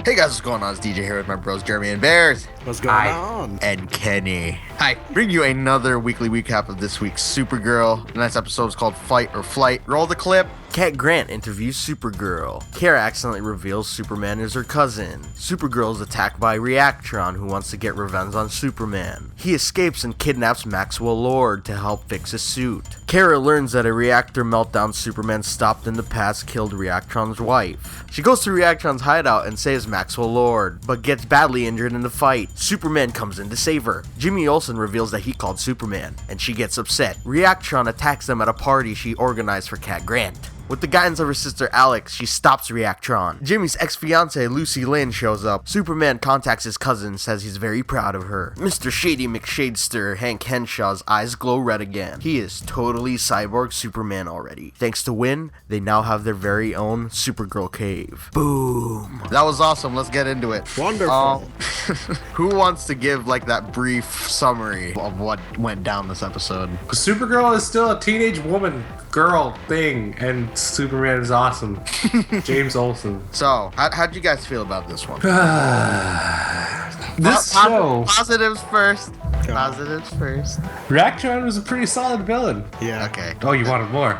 Hey guys, what's going on? It's DJ here with my bros Jeremy and Bears. What's going on? And Kenny. Hi. Bring you another weekly recap of this week's Supergirl. Tonight's episode is called Fight or Flight. Roll the clip. Cat Grant interviews Supergirl. Kara accidentally reveals Superman is her cousin. Supergirl is attacked by Reactron, who wants to get revenge on Superman. He escapes and kidnaps Maxwell Lord to help fix his suit. Kara learns that a reactor meltdown Superman stopped in the past killed Reactron's wife. She goes to Reactron's hideout and saves Maxwell Lord, but gets badly injured in the fight. Superman comes in to save her. Jimmy Olsen reveals that he called Superman, and she gets upset. Reactron attacks them at a party she organized for Cat Grant. With the guidance of her sister Alex, she stops Reactron. Jimmy's ex-fiancée Lucy Lynn shows up. Superman contacts his cousin, says he's very proud of her. Mr. Shady McShadester Hank Henshaw's eyes glow red again. He is totally cyborg Superman already. Thanks to Win, they now have their very own Supergirl cave. Boom. That was awesome. Let's get into it. Wonderful. Who wants to give like that brief summary of what went down this episode? Supergirl is still a teenage woman, girl thing, and Superman is awesome. James Olsen. So, how'd you guys feel about this one? This show, Positives first. Positives first. Reactron was a pretty solid villain. Yeah. Okay. Oh, you wanted more.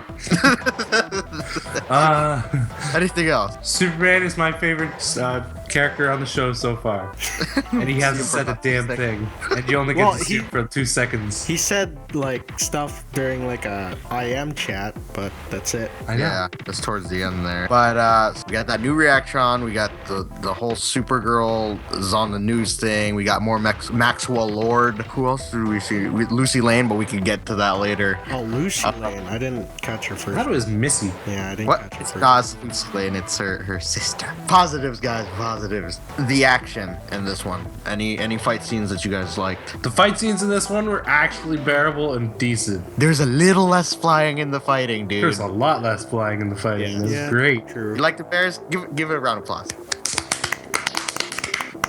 Anything else? Superman is my favorite character on the show so far. And he hasn't said a damn thing. And you only get to see it for 2 seconds. He said like stuff during like a IM chat, but that's it. I know. Yeah, that's towards the end there. But we got that new Reactron. We got the whole Supergirl is on the news thing. We got more Maxwell Lord. Who else did we see? Lucy Lane, but we can get to that later. Oh, Lucy Lane. I didn't catch her I first. thought it was Missy. Yeah, I didn't What? catch her It's first. not Lucy Lane. It's her sister. Positives, guys. Positives. The action in this one. Any fight scenes that you guys liked? The fight scenes in this one were actually bearable and decent. There's a little less flying in the fighting, dude. There's a lot less flying in the fighting. Yeah. It was Yeah. great. True. You like the Bears? Give it a round of applause.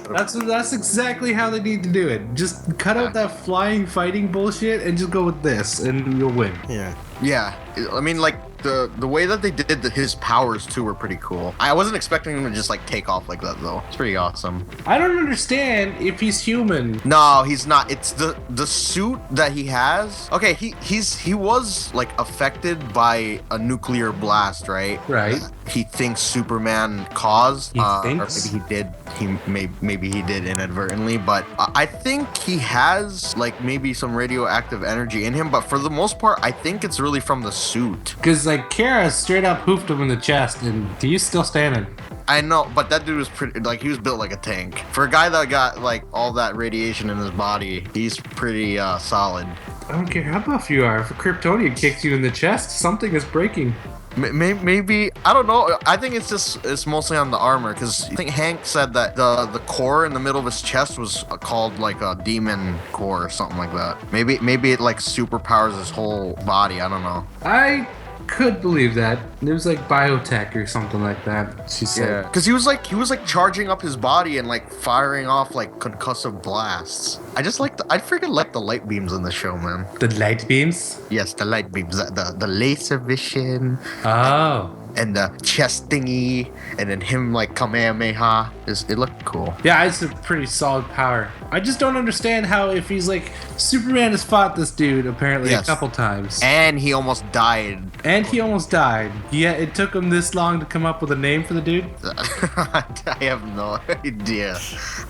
That's exactly how they need to do it. Just cut out that flying fighting bullshit and just go with this, and you'll win. Yeah. Yeah, I mean, like the way that they did his powers too were pretty cool. I wasn't expecting him to just like take off like that though. It's pretty awesome. I don't understand if he's human. No, he's not. It's the suit that he has. Okay, he was like affected by a nuclear blast, right? Right. He thinks Superman caused. He thinks? Or maybe he did. Maybe he did inadvertently. But I think he has like maybe some radioactive energy in him. But for the most part, I think it's really from the suit. Because like Kara straight up hoofed him in the chest, and he's still standing. I know, but that dude was pretty, like, he was built like a tank. For a guy that got, like, all that radiation in his body, he's pretty solid. I don't care how buff you are. If a Kryptonian kicks you in the chest, something is breaking. Maybe, I don't know. I think it's mostly on the armor, because I think Hank said that the core in the middle of his chest was called, like, a demon core or something like that. Maybe it, like, superpowers his whole body. I don't know. I could believe that. It was like biotech or something like that, she said. Yeah, because he was like charging up his body and like firing off like concussive blasts. I freaking like the light beams in the show, man. The light beams? Yes, the light beams, the laser vision, Oh. and the chest thingy, and then him like Kamehameha. It looked cool. Yeah, it's a pretty solid power. I just don't understand how, if he's like, Superman has fought this dude apparently Yes. a couple times. And he almost died. And he almost died. Yeah, it took him this long to come up with a name for the dude. I have no idea.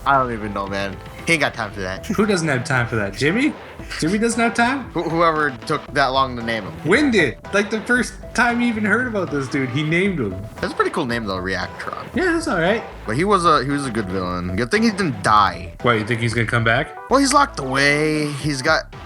I don't even know, man. He ain't got time for that. Who doesn't have time for that? Jimmy? Jimmy doesn't have time? Whoever took that long to name him. Win did. Like the first time he even heard about this dude, he named him. That's a pretty cool name though, Reactron. Yeah, that's alright. But he was a good villain. Good thing he didn't die. What, you think he's gonna come back? Well, he's locked away.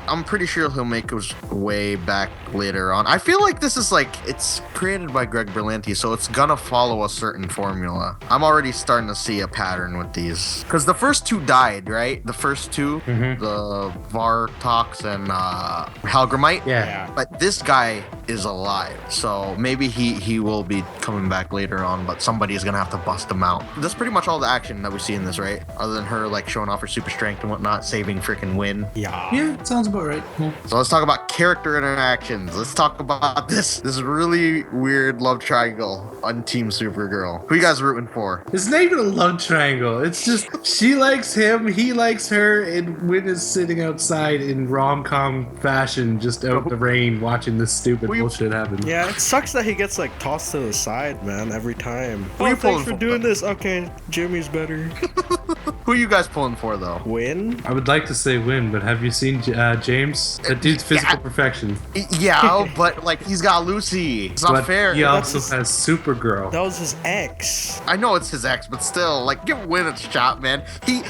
I'm pretty sure he'll make his way back later on. I feel like this is like, it's created by Greg Berlanti, so it's gonna follow a certain formula. I'm already starting to see a pattern with these. Because the first two died, right? The first two, the Vartox and Halgramite. Yeah. But this guy is alive. So maybe he will be coming back later on, but somebody's gonna have to bust him out. That's pretty much all the action that we see in this, right? Other than her like showing off her super strength and whatnot, saving freaking Win. Yeah, sounds about right. Yeah. So let's talk about character interactions. Let's talk about this really weird love triangle on Team Supergirl. Who you guys rooting for? It's not even a love triangle. It's just she likes him, he likes her, and Win is sitting outside in rom-com fashion, just out in the rain, watching this stupid bullshit happen. Yeah, it sucks that he gets like tossed to the side, man, every time. Who you Thanks pulling for for? doing this. Okay, Jimmy's better. Who are you guys pulling for though? Win? I would like to say Win, but have you seen James? That dude's physical perfection. Yeah, but like he's got Lucy. It's not But fair. he also That's has Supergirl. That was his ex. I know it's his ex, but still, like, give Win a shot, man. He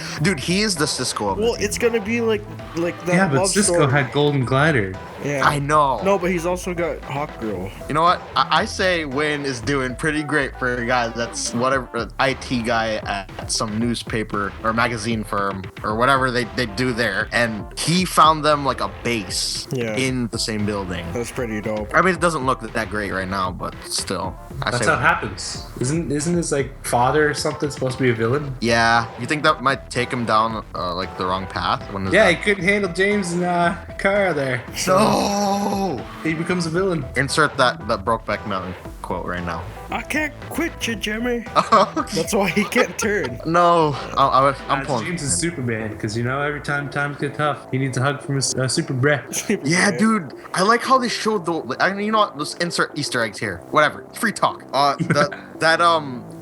is the Cisco of the Well, team. it's gonna be like that. Yeah, but love Cisco story. had Golden Glider. Yeah. I know. No, but he's also got Hawk Girl. You know what? I say Win is doing pretty great for a guy that's whatever IT guy at some newspaper or magazine firm or whatever they do there, and he found them like a base in the same building. That's pretty dope. I mean, it doesn't look that great right now, but still, That's how it happens. Isn't his like father or something supposed to be a villain? Yeah, you think that might take him down like the wrong path? When is Yeah, that? he couldn't handle James and Kara there. No. He becomes a villain. Insert that Brokeback Mountain quote right now. I can't quit you, Jimmy. That's why he can't turn. No, I'm pulling. James is Superman, because you know every time times get tough, he needs a hug from his super breath. Yeah, dude, I like how they showed the. I mean, you know what? Let's insert Easter eggs here. Whatever, free talk.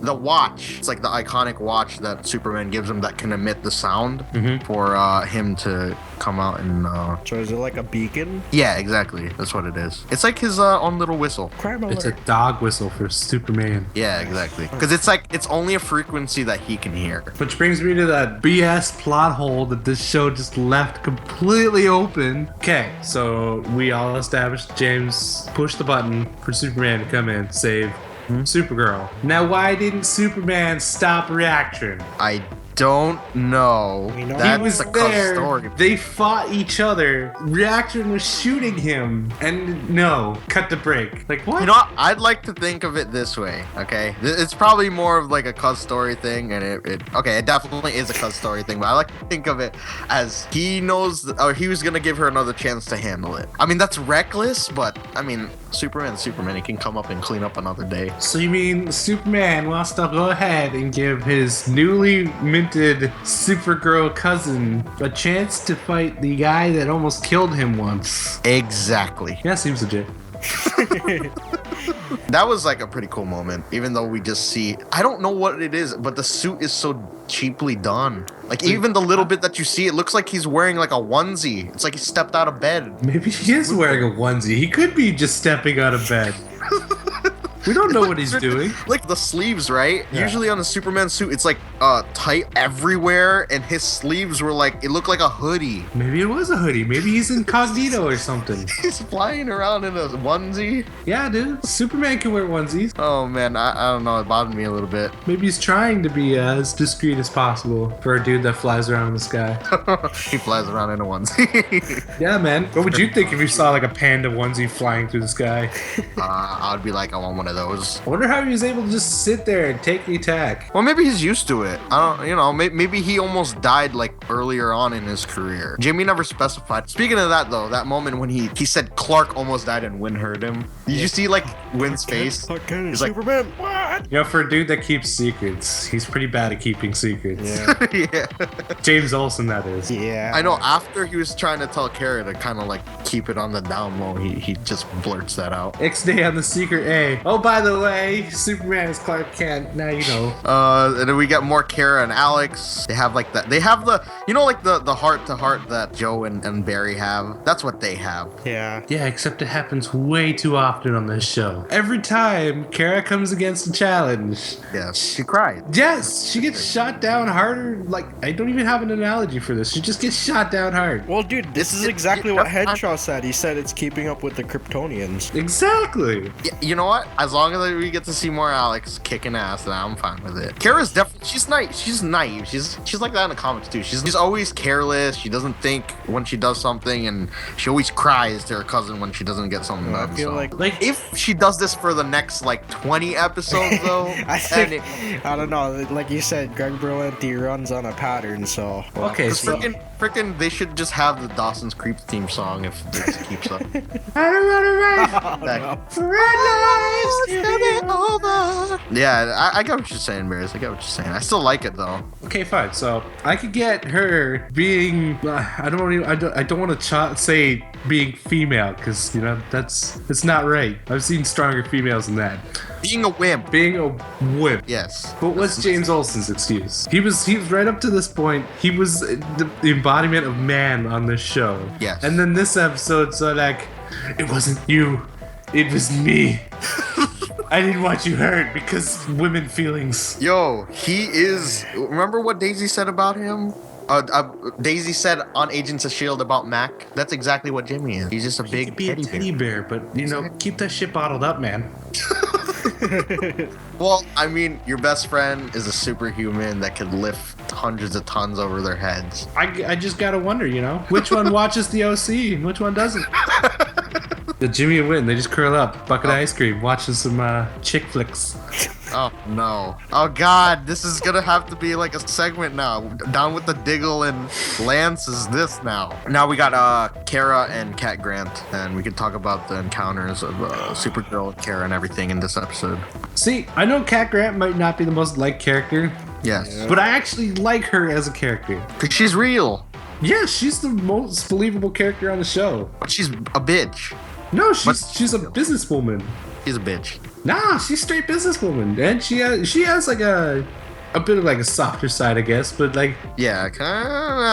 The watch. It's like the iconic watch that Superman gives him that can emit the sound for him to come out and. So is it like a beacon? Yeah, exactly. That's what it is. It's like his own little whistle. Crime alert. It's a dog whistle for Superman. Yeah, exactly. Because it's only a frequency that he can hear. Which brings me to that BS plot hole that this show just left completely open. Okay, so we all established James pushed the button for Superman to come in, save Supergirl. Now, why didn't Superman stop Reactron? I don't know. We know That's He was a cuz there. story. They fought each other. Reactron was shooting him. And no, cut the break. Like, what? You know what? I'd like to think of it this way, okay? It's probably more of like a cuz story thing, and it definitely is a cuz story thing, but I like to think of it as he knows, or he was gonna give her another chance to handle it. I mean, that's reckless, but I mean, Superman's Superman. He can come up and clean up another day. So you mean Superman wants to go ahead and give his newly minted Supergirl cousin a chance to fight the guy that almost killed him once? Exactly. Yeah, seems legit. That was like a pretty cool moment, even though we just see, I don't know what it is, but the suit is so cheaply done. Like, even the little bit that you see, it looks like he's wearing like a onesie. It's like he stepped out of bed. Maybe he is wearing a onesie. He could be just stepping out of bed. We don't know what he's doing. Like the sleeves, right? Yeah. Usually on the Superman suit, it's like tight everywhere, and his sleeves were like, it looked like a hoodie. Maybe it was a hoodie. Maybe he's incognito or something. He's flying around in a onesie. Yeah, dude. Superman can wear onesies. Oh man, I don't know, it bothered me a little bit. Maybe he's trying to be as discreet as possible for a dude that flies around in the sky. He flies around in a onesie. Yeah, man. What would you think if you saw like a panda onesie flying through the sky? I'd be like, I want one of those. I wonder how he was able to just sit there and take the attack. Well, maybe he's used to it. I don't, you know, maybe he almost died like earlier on in his career. Jamie never specified. Speaking of that though, that moment when he said Clark almost died and Win heard him. Did you see like Win's face? He's like, Superman. What? You know, for a dude that keeps secrets, he's pretty bad at keeping secrets. Yeah. yeah. James Olsen, that is. Yeah. I know after he was trying to tell Kara to kind of like keep it on the down low, he just blurts that out. X-Day on the secret A. Oh, by the way, Superman is Clark Kent. Now you know. And then we get more Kara and Alex. They have like that. They have the, you know, like the heart to heart that Joe and Barry have. That's what they have. Yeah. Yeah, except it happens way too often on this show. Every time Kara comes against a challenge. Yeah, she cried. Yes, she gets shot down harder. Like, I don't even have an analogy for this. She just gets shot down hard. Well, dude, this is exactly what Henshaw said. He said it's keeping up with the Kryptonians. Exactly. You know what? As long as we get to see more Alex kicking ass, then I'm fine with it. Kara's definitely, she's naive. She's like that in the comics too. She's always careless. She doesn't think when she does something, and she always cries to her cousin when she doesn't get something done. I feel like if she does this for the next like 20 episodes though, I don't know. Like you said, Greg Berlanti runs on a pattern, so okay, so freaking, they should just have the Dawson's Creek theme song if this keeps up. Yeah, I get what you're saying, Bears. I get what you're saying. I still like it though. Okay, fine. So I could get her being. I don't want to say being female because it's not right. I've seen stronger females than that. Being a wimp. Being a wimp. Yes. But what's James Olsen's excuse? He was right up to this point. He was the embodiment of man on this show. Yes. And then this episode, so like, it wasn't you, it was me. I didn't want you hurt because women feelings. Yo, he is. Remember what Daisy said about him? Daisy said on Agents of S.H.I.E.L.D. about Mac. That's exactly what Jimmy is. He's just a big teddy bear. But keep that shit bottled up, man. Well, I mean, your best friend is a superhuman that could lift hundreds of tons over their heads. I just gotta wonder, which one watches the OC and which one doesn't. The Jimmy and Witten, they just curl up, bucket of ice cream, watching some chick flicks. Oh no. Oh god, this is gonna have to be like a segment now. Down with the Diggle and Lance is this now. Now we got Kara and Cat Grant, and we can talk about the encounters of Supergirl and Kara and everything in this episode. See, I know Cat Grant might not be the most liked character. Yes. But I actually like her as a character. Because she's real. Yeah, she's the most believable character on the show. But she's a bitch. No, she's a businesswoman. She's a bitch. Nah, she's straight businesswoman, and she has like a bit of like a softer side, I guess. But like, yeah,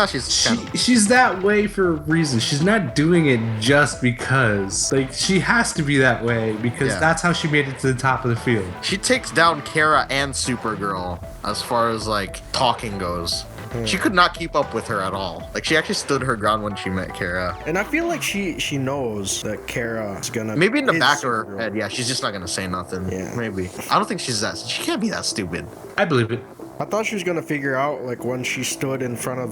she's that way for a reason. She's not doing it just because. Like, she has to be that way because that's how she made it to the top of the field. She takes down Kara and Supergirl as far as like talking goes. She could not keep up with her at all. Like, she actually stood her ground when she met Kara. And I feel like she knows that Kara is gonna. Maybe in the back of her head, yeah, she's just not gonna say nothing. Yeah. Maybe. I don't think she can't be that stupid. I believe it. I thought she was gonna figure out, like, when she stood in front of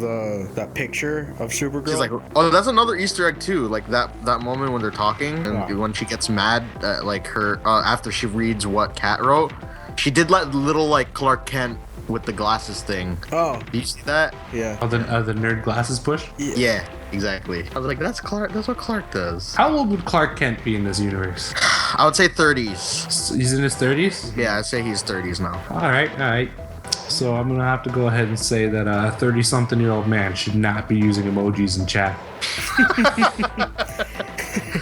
that picture of Supergirl. She's like, oh, that's another Easter egg too. Like that moment when they're talking and when she gets mad, like her after she reads what Kat wrote, she did let little like Clark Kent with the glasses thing. Oh, do you see that? Yeah. Oh, the nerd glasses push. Yeah, exactly. I was like, that's Clark. That's what Clark does. How old would Clark Kent be in this universe? I would say 30s. He's in his 30s. Yeah, I'd say he's 30s now. All right. So I'm gonna have to go ahead and say that a 30-something-year-old man should not be using emojis in chat.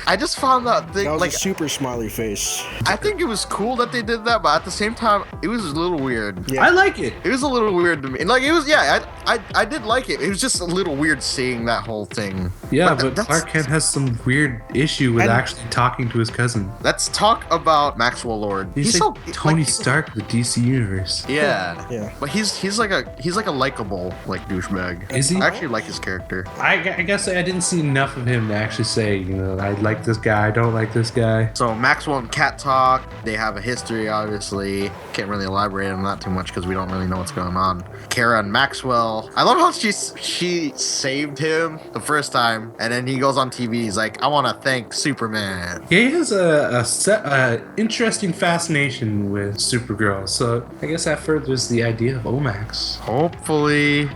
I just found that thing, that was like a super smiley face. I think it was cool that they did that, but at the same time, it was a little weird. Yeah. I like it. It was a little weird to me. And like it was, I did like it. It was just a little weird seeing that whole thing. Yeah, but Clark Kent has some weird issue with actually talking to his cousin. Let's talk about Maxwell Lord. He's like so Tony Stark of the DC universe. Yeah. Yeah. But he's like a likable like douchebag. Is he? I actually like his character. I guess I didn't see enough of him to actually say, I like this guy, I don't like this guy. So Maxwell and Kat talk. They have a history, obviously. Can't really elaborate on that too much because we don't really know what's going on. Kara and Maxwell. I love how she saved him the first time, and then he goes on TV. He's like, I want to thank Superman. Yeah, he has a interesting fascination with Supergirl. So I guess that furthers the idea of Omax. Hopefully.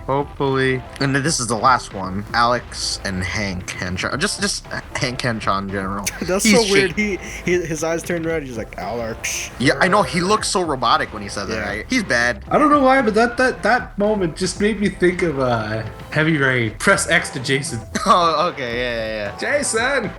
And then this is the last one. Alex and Hank Henshaw. Just Hank Henshaw in general. That's so weird. His eyes turned red. He's like, Alex. Yeah, I know. He looks so robotic when he says that. Right? He's bad. I don't know why, but that moment just made me think of Heavy Rain. Press X to Jason. Oh, okay. Yeah. Jason.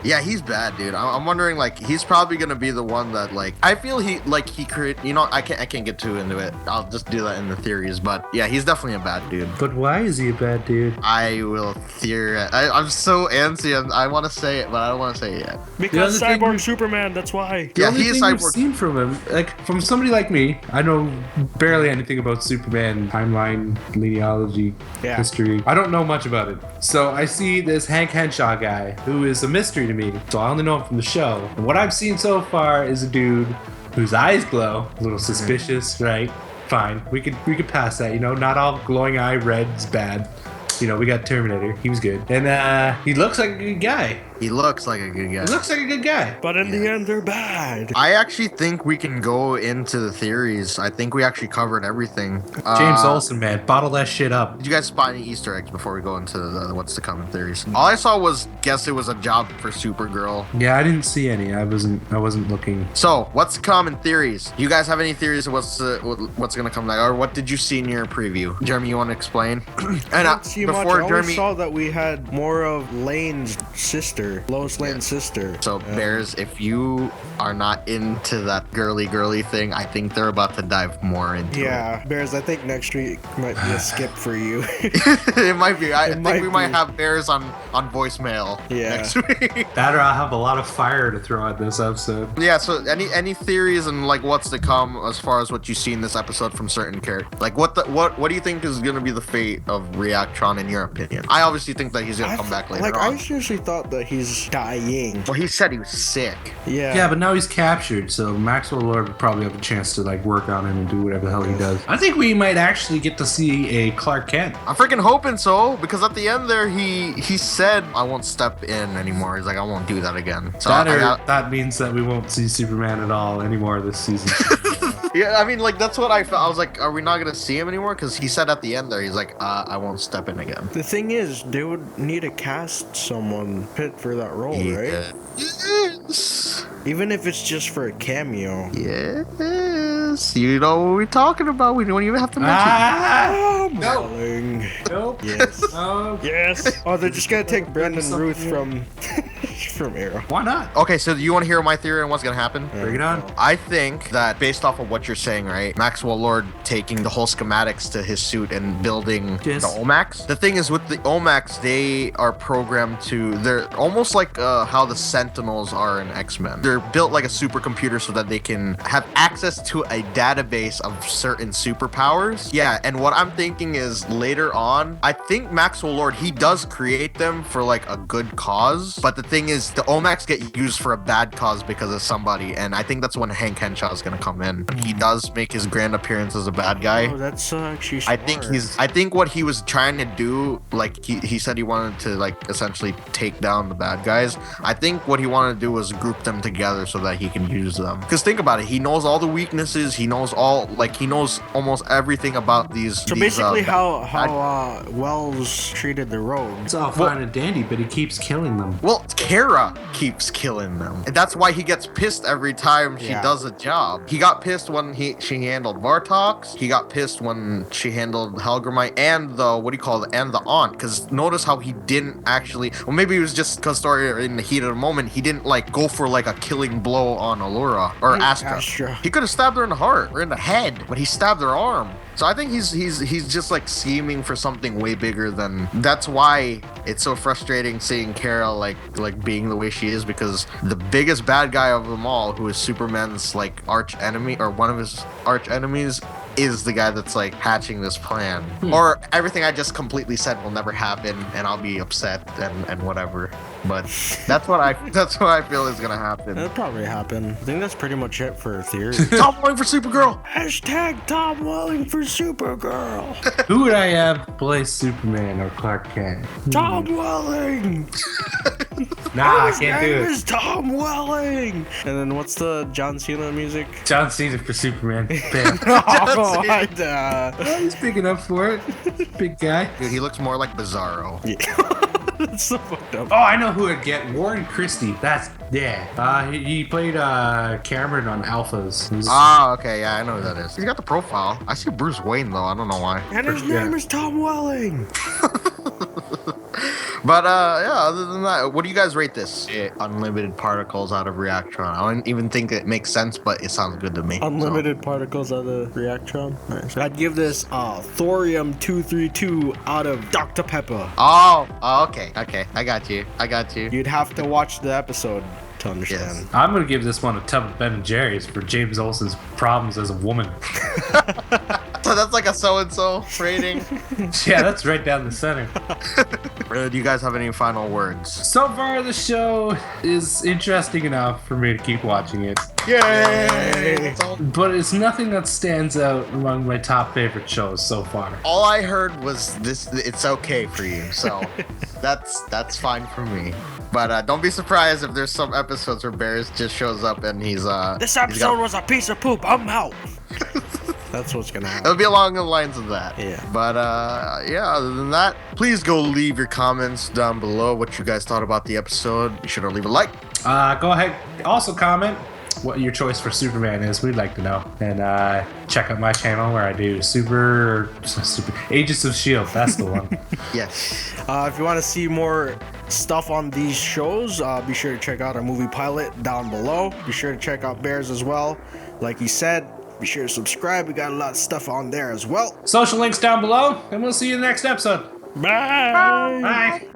Yeah, he's bad, dude. I'm wondering, like, he's probably gonna be the one that, like, I feel he create. I can't get too into it. I'll just do that in the theories, but yeah, he's definitely a bad dude. But why is he a bad dude? I will will theorize. I'm so antsy, and I want to say it, but I don't want to say it yet. Because The other thing Cyborg we- Superman, that's why. The Yeah, only he is thing we've Cyborg. seen from him, like from somebody like me, I know barely anything about Superman timeline, genealogy, Yeah. history. I don't know much about it. So I see this Hank Henshaw guy who is a mystery to me. So I only know him from the show. And what I've seen so far is a dude whose eyes glow, a little suspicious, right? Fine, we could pass that. You know, not all glowing eye red is bad. You know, we got Terminator. He was good, and he looks like a good guy. He looks like a good guy. He looks like a good guy. But in the end, they're bad. I actually think we can go into the theories. I think we actually covered everything. James Olsen, man, bottle that shit up. Did you guys spot any Easter eggs before we go into the what's to come in theories? All I saw was guess it was a job for Supergirl. Yeah, I didn't see any. I wasn't looking. So what's to come in theories? You guys have any theories of what's gonna come next, or what did you see in your preview? Jeremy, you want to explain? And Didn't see much. I before always Jeremy, saw that we had more of Lane's sister, Lois Lane's sister. so Bears, if you are not into that girly thing, I think they're about to dive more into Yeah, Bears, I think next week might be a skip for you. it. It might be. I think might we might be. have Bears on voicemail Yeah. next week. That or I'll have a lot of fire to throw at this episode. Yeah, so any theories and like what's to come as far as what you see in this episode from certain characters? Like what do you think is gonna be the fate of Reactron in your opinion? I obviously think that he's gonna come back later I on. seriously thought that he's dying. Well, he said he was sick. Yeah. Yeah, but now he's captured, so Maxwell Lord would probably have a chance to like work on him and do whatever the hell he does. I think we might actually get to see a Clark Kent. I'm freaking hoping so, because at the end there he said I won't step in anymore. He's like I won't do that again. So That means that we won't see Superman at all anymore this season. yeah, I mean like that's what I felt. I was like, are we not gonna see him anymore? Because he said at the end there, he's like, I won't step in again. The thing is, they would need to cast someone fit for that role, right? Yes. Even if it's just for a cameo. Yes. You know what we're talking about. We don't even have to mention Oh, No. Marling. Nope. Yes. Oh, Yes. Oh, they're just gonna take Brandon Ruth from Arrow. why not? Okay, so do you want to hear my theory on what's gonna happen? Bring it on. I think that based off of what you're saying, right? Maxwell Lord taking the whole schematics to his suit and building Yes. the OMAX. The thing is with the OMAX, they are programmed they're almost like how the Sentinels are in X-Men. They're built like a supercomputer so that they can have access to a database of certain superpowers. Yeah, and what I'm thinking is later on, I think Maxwell Lord, he does create them for like a good cause. But the thing is, the OMAX get used for a bad cause because of somebody. And I think that's when Hank Henshaw is going to come in. He does make his grand appearance as a bad guy. Oh, that's actually I smart. think what he was trying to do, like he said he wanted to like essentially take down the bad guys. I think what he wanted to do was group them together so that he can use them. Because think about it, he knows all the weaknesses. He knows almost everything about these. So these, basically, bad- how Wells treated the rogues. It's all fine and dandy, but he keeps killing them. Well, Kara keeps killing them. And that's why he gets pissed every time she Yeah. does a job. He got pissed when she handled Vartox. He got pissed when she handled Helgramite and the aunt. Because notice how he didn't actually, well, maybe it was just because in the heat of the moment, he didn't like go for like a killing blow on Allura or Astra. He could have stabbed her in the heart or in the head, but he stabbed her arm. So I think he's just like scheming for something way bigger than. That's why it's so frustrating seeing Kara like being the way she is, because the biggest bad guy of them all, who is Superman's like arch enemy or one of his arch enemies, is the guy that's like hatching this plan. Or everything I just completely said will never happen, and I'll be upset and whatever. But that's what I feel is gonna happen. That'll probably happen. I think that's pretty much it for theory. Tom Welling for Supergirl. Hashtag Tom Welling for Supergirl. Who would I have play Superman or Clark Kent? Tom Welling. Nah, I His can't do name it. is Tom Welling. And then what's the John Cena music? John Cena for Superman. Bam. Oh, Cena. Oh, he's picking up for it. Big guy. Dude, he looks more like Bizarro. That's so fucked up. Oh, I know who would get Warren Christie. He played Cameron on Alphas. Ah, okay, yeah, I know who that is. He's got the profile. I see Bruce Wayne though. I don't know why. And his name is Tom Welling. But yeah, other than that, what do you guys rate this? Unlimited particles out of Reactron. I don't even think it makes sense, but it sounds good to me. Unlimited particles out of Reactron. Nice. I'd give this thorium 232 out of Dr. Pepper. Oh, okay. I got you. You'd have to watch the episode to understand. Yes. I'm gonna give this one a tub of Ben and Jerry's for James Olsen's problems as a woman. So that's like a so-and-so rating. Yeah, that's right down the center. Do you guys have any final words? So far, the show is interesting enough for me to keep watching it. Yay! But it's nothing that stands out among my top favorite shows so far. All I heard was this. It's okay for you, so that's fine for me. But don't be surprised if there's some episodes where Bears just shows up and he's This episode was a piece of poop. I'm out. That's what's gonna happen. It'll be along the lines of that. Yeah. But yeah, other than that, please go leave your comments down below what you guys thought about the episode. Be sure to leave a like. Go ahead. Also comment what your choice for Superman is. We'd like to know. And check out my channel where I do Super Agents of S.H.I.E.L.D. That's the one. Yes. If you want to see more stuff on these shows, be sure to check out our movie pilot down below. Be sure to check out Bears as well. Like he said, be sure to subscribe. We got a lot of stuff on there as well. Social links down below, and we'll see you in the next episode. Bye. Bye.